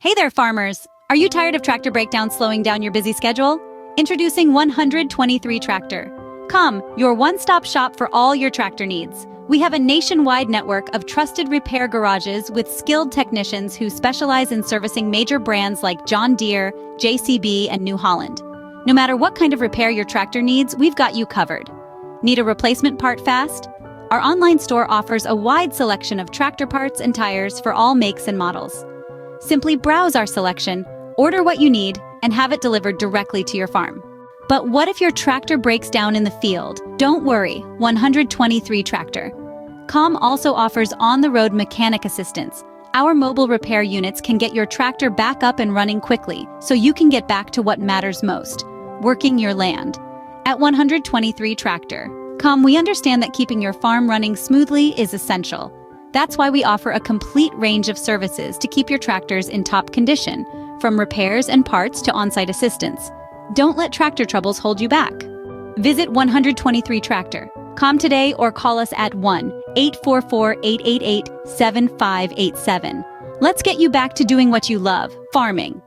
Hey there, farmers! Are you tired of tractor breakdowns slowing down your busy schedule? Introducing 123 Tractor. Come, your one-stop shop for all your tractor needs. We have a nationwide network of trusted repair garages with skilled technicians who specialize in servicing major brands like John Deere, JCB, and New Holland. No matter what kind of repair your tractor needs, we've got you covered. Need a replacement part fast? Our online store offers a wide selection of tractor parts and tires for all makes and models. Simply browse our selection, order what you need, and have it delivered directly to your farm. But what if your tractor breaks down in the field? Don't worry, 123 Tractor. Com also offers on-the-road mechanic assistance. Our mobile repair units can get your tractor back up and running quickly, so you can get back to what matters most, working your land. At 123 Tractor. Com, we understand that keeping your farm running smoothly is essential. That's why we offer a complete range of services to keep your tractors in top condition, from repairs and parts to on-site assistance. Don't let tractor troubles hold you back. Visit 123 Tractor. Com today or call us at 1-844-888-7587. Let's get you back to doing what you love, farming.